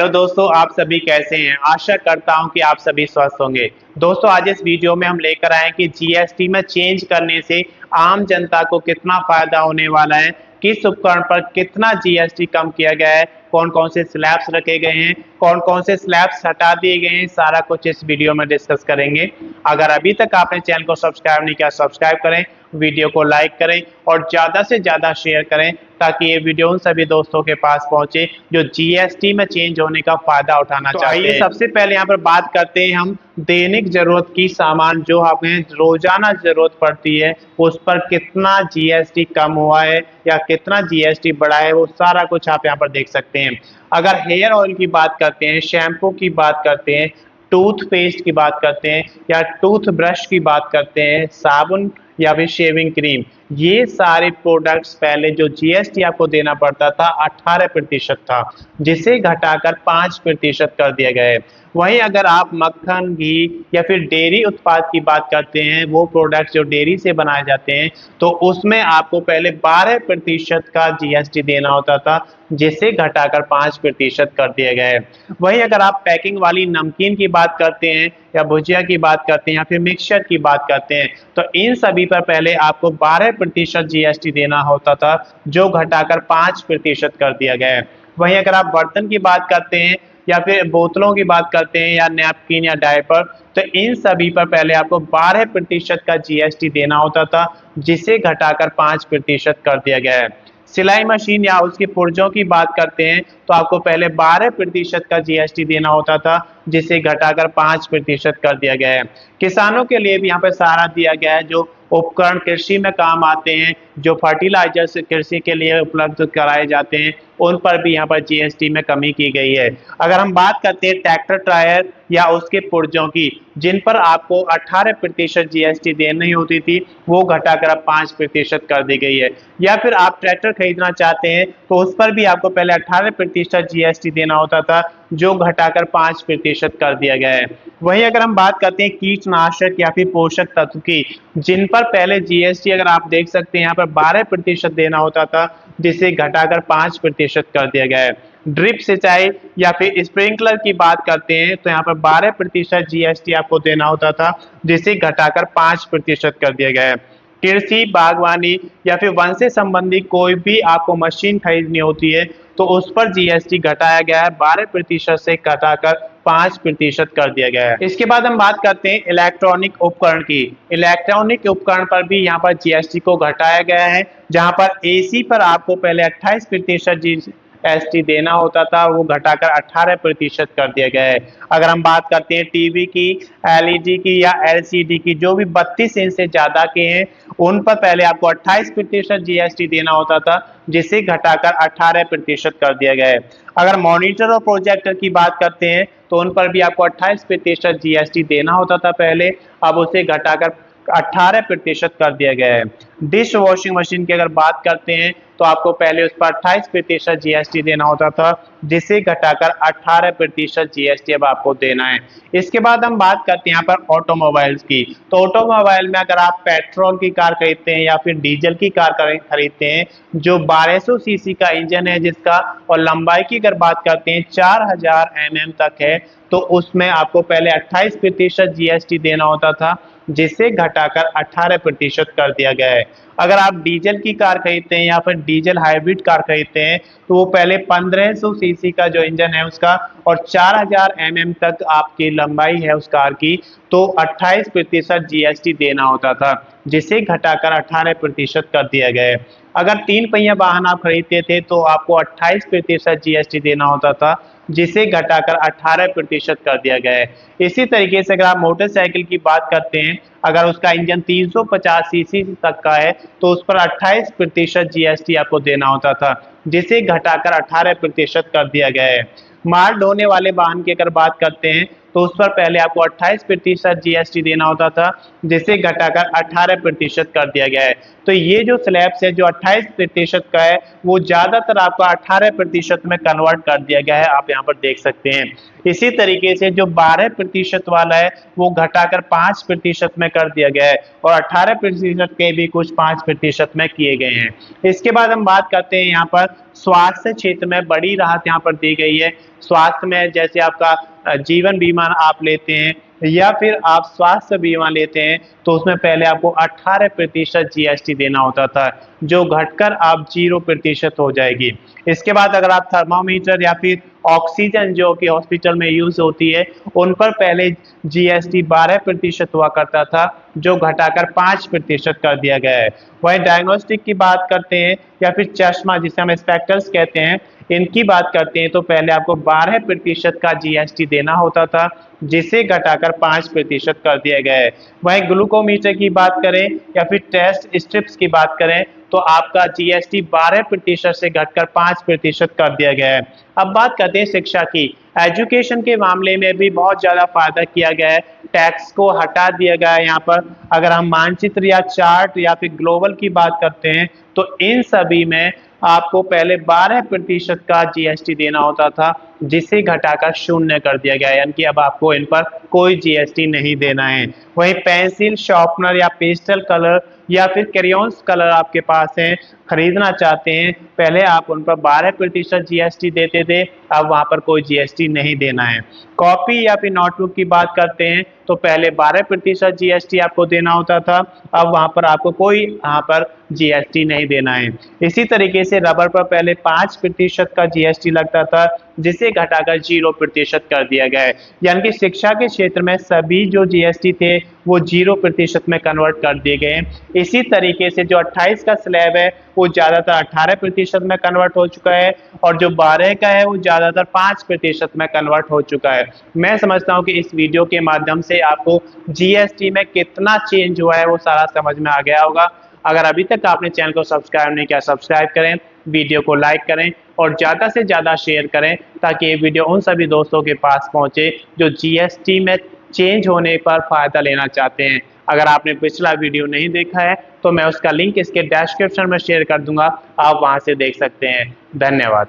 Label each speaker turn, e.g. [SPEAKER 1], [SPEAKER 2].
[SPEAKER 1] Hello दोस्तों, आप सभी कैसे हैं। आशा करता हूं कि आप सभी स्वस्थ होंगे। दोस्तों, आज इस वीडियो में हम लेकर आए कि जीएसटी में चेंज करने से आम जनता को कितना फायदा होने वाला है, किस उपकरण पर कितना जीएसटी कम किया गया है, कौन कौन से स्लैब्स रखे गए हैं, कौन कौन से स्लैब्स हटा दिए गए हैं, सारा कुछ इस वीडियो में डिस्कस करेंगे। अगर अभी तक आपने चैनल को सब्सक्राइब नहीं किया, सब्सक्राइब करें, वीडियो को लाइक करें और ज़्यादा से ज़्यादा शेयर करें ताकि ये वीडियो उन सभी दोस्तों के पास पहुंचे जो जीएसटी में चेंज होने का फायदा उठाना चाहते हैं। सबसे पहले यहाँ पर बात करते हैं हम दैनिक जरूरत की सामान जो हमें रोजाना जरूरत पड़ती है उस पर कितना जीएसटी कम हुआ है या कितना जीएसटी बढ़ा है, वो सारा कुछ आप यहाँ पर देख सकते हैं। अगर हेयर ऑयल की बात करते हैं, शैम्पू की बात करते हैं, टूथपेस्ट की बात करते हैं या टूथ ब्रश की बात करते हैं, साबुन या फिर शेविंग क्रीम, ये सारे प्रोडक्ट्स पहले जो जीएसटी आपको देना पड़ता था 18% था, जिसे घटाकर 5% कर दिया गया है। वहीं अगर आप मक्खन, घी या फिर डेयरी उत्पाद की बात करते हैं, वो प्रोडक्ट्स जो डेयरी से बनाए जाते हैं, तो उसमें आपको पहले 12% का जीएसटी देना होता था, जिसे घटाकर 5% कर दिया गया है। वहीं अगर आप पैकिंग वाली नमकीन की बात करते हैं या भुजिया की बात करते हैं या फिर मिक्सचर की बात करते हैं, तो इन सभी पर पहले आपको 12% जीएसटी देना होता था, जो घटाकर 5% कर दिया गया है। वहीं अगर आप बर्तन की बात करते हैं या फिर बोतलों की बात करते हैं या नैपकिन या डायपर, तो इन सभी पर पहले आपको 12% का जीएसटी देना होता था, जिसे घटाकर 5% कर दिया गया है। सिलाई मशीन या उसके पुर्जों की बात करते हैं तो आपको पहले 12% का जीएसटी देना होता था, जिसे घटाकर 5% कर दिया गया है। किसानों के लिए भी यहाँ पर सहारा दिया गया है, जो उपकरण कृषि में काम आते हैं, जो फर्टिलाइजर्स कृषि के लिए उपलब्ध कराए जाते हैं, उन पर भी यहाँ पर जीएसटी में कमी की गई है। अगर हम बात करते हैं ट्रैक्टर टायर या उसके पुर्जों की, जिन पर आपको 18% जीएसटी देनी होती थी, वो घटाकर अब 5% कर दी गई है। या फिर आप ट्रैक्टर खरीदना चाहते हैं तो उस पर भी आपको पहले 18% जीएसटी देना होता था, जो घटाकर 5% कर दिया गया है। वहीं अगर हम बात करते हैं कीटनाशक या फिर पोषक तत्व की, जिन पर पहले जीएसटी अगर आप देख सकते हैं यहाँ पर 12% देना होता था, जिसे घटाकर 5% कर दिया गया है। ड्रिप सिंचाई या फिर स्प्रिंकलर की बात करते हैं तो यहाँ पर 12% जीएसटी आपको देना होता था, जिसे घटाकर 5% कर दिया गया है। कृषि, बागवानी या फिर वन से संबंधी कोई भी आपको मशीन खरीदनी होती है तो उस पर जीएसटी घटाया गया है, 12% से घटाकर 5% कर दिया गया है। इसके बाद हम बात करते हैं इलेक्ट्रॉनिक उपकरण की। इलेक्ट्रॉनिक उपकरण पर भी यहाँ पर जीएसटी को घटाया गया है, जहाँ पर एसी पर आपको पहले 28% जीएसटी देना होता था, वो घटाकर 18% कर दिया गया है। अगर हम बात करते हैं टीवी की, एलईडी की या एलसीडी की, जो भी 32 इंच से ज्यादा के हैं, उन पर पहले आपको 28% जीएसटी देना होता था, जिसे घटाकर 18% कर दिया गया है। अगर मॉनिटर और प्रोजेक्टर की बात करते हैं तो उन पर भी आपको 28% जीएसटी देना होता था पहले, अब उसे घटाकर 18% कर दिया गया है। डिश वॉशिंग मशीन की अगर बात करते हैं तो आपको पहले उस पर 28% जीएसटी देना होता था, जिसे घटाकर 18% जीएसटी अब आपको देना है। इसके बाद हम बात करते हैं यहाँ पर ऑटोमोबाइल्स की। तो ऑटोमोबाइल में अगर आप पेट्रोल की कार खरीदते हैं या फिर डीजल की कार खरीदते हैं, जो 1200 सीसी का इंजन है जिसका, और लंबाई की अगर बात करते हैं 4000 mm तक है, तो उसमें आपको पहले 28% जीएसटी देना होता था, जिसे घटाकर 18% कर दिया गया है। अगर आप डीजल की कार खरीदते हैं या फिर डीजल हाइब्रिड कार खरीदते हैं तो वो पहले 1500 सीसी का जो इंजन है उसका और 4000 mm तक आपकी लंबाई है उस कार की, तो 28% जीएसटी देना होता था, जिसे घटाकर 18% कर दिया गया है। अगर 3 पहिया वाहन आप खरीदते थे तो आपको 28% जीएसटी देना होता था, जिसे घटाकर 18% कर दिया गया है। इसी तरीके से अगर आप मोटरसाइकिल की बात करते हैं, अगर उसका इंजन 350 सीसी तक का है तो उस पर 28% जीएसटी आपको देना होता था, जिसे घटाकर 18% कर दिया गया है। माल ढोने वाले वाहन की अगर बात करते हैं तो उस पर पहले आपको 28% जीएसटी देना होता था, जिसे घटाकर 18% कर दिया गया है। तो ये जो स्लैब्स है जो 28% का है वो ज्यादातर आपका 18% में कन्वर्ट कर दिया गया है, आप यहाँ पर देख सकते हैं। इसी तरीके से जो 12% वाला है वो घटाकर 5% में कर दिया गया है, और 18% के भी कुछ 5% में किए गए हैं। इसके बाद हम बात करते हैं यहाँ पर स्वास्थ्य क्षेत्र में बड़ी राहत यहाँ पर दी गई है। स्वास्थ्य में जैसे आपका जीवन बीमा आप लेते हैं या फिर आप स्वास्थ्य बीमा लेते हैं तो उसमें पहले आपको 18% जीएसटी देना होता था, जो घटकर आप 0% हो जाएगी। इसके बाद अगर आप थर्मामीटर या फिर ऑक्सीजन जो कि हॉस्पिटल में यूज होती है उन पर पहले जीएसटी 12% हुआ करता था, जो घटाकर 5% कर दिया गया है। वहीं डायग्नोस्टिक की बात करते हैं या फिर चश्मा जिसे हम स्पेक्टर्स कहते हैं, इनकी बात करते हैं तो पहले आपको 12% का जीएसटी देना होता था, जिसे घटाकर 5% कर दिया गया है। वहीं ग्लूकोमीटर की बात करें या फिर टेस्ट स्ट्रिप्स की बात करें तो आपका जीएसटी 12% से घटकर 5% कर दिया गया है। अब बात करते हैं शिक्षा की। एजुकेशन के मामले में भी बहुत ज्यादा फायदा किया गया है, टैक्स को हटा दिया गया है। यहाँ पर अगर हम मानचित्र या चार्ट या फिर ग्लोबल की बात करते हैं तो इन सभी में आपको पहले 12% का जीएसटी देना होता था, जिसे घटाकर 0 कर दिया गया है, यानी कि अब आपको इन पर कोई जीएसटी नहीं देना है। वहीं पेंसिल, शार्पनर या पेस्टल कलर या फिर क्रेयॉन्स कलर आपके पास हैं, खरीदना चाहते हैं, पहले आप उन पर 12% जीएसटी देते थे, अब वहां पर कोई जीएसटी नहीं देना है। कॉपी या फिर नोटबुक की बात करते हैं तो पहले 12% जीएसटी आपको देना होता था, अब वहां पर आपको कोई यहाँ पर जीएसटी नहीं देना है। इसी तरीके से रबर पर पहले 5% का जीएसटी लगता था, जिसे घटाकर 0% कर दिया गया है। यानी कि शिक्षा के क्षेत्र में सभी जो जीएसटी थे वो 0% में कन्वर्ट कर दिए गए हैं। इसी तरीके से जो 28 का स्लैब है वो ज्यादातर 18% में कन्वर्ट हो चुका है, और जो 12 का है वो ज्यादातर 5% में कन्वर्ट हो चुका है। मैं समझता हूँ कि इस वीडियो के माध्यम से आपको जीएसटी में कितना चेंज हुआ है वो सारा समझ में आ गया होगा। अगर अभी तक आपने चैनल को सब्सक्राइब नहीं किया, सब्सक्राइब करें, वीडियो को लाइक करें और ज़्यादा से ज़्यादा शेयर करें, ताकि ये वीडियो उन सभी दोस्तों के पास पहुंचे जो जीएसटी में चेंज होने पर फ़ायदा लेना चाहते हैं। अगर आपने पिछला वीडियो नहीं देखा है तो मैं उसका लिंक इसके डिस्क्रिप्शन में शेयर कर दूंगा, आप वहां से देख सकते हैं। धन्यवाद।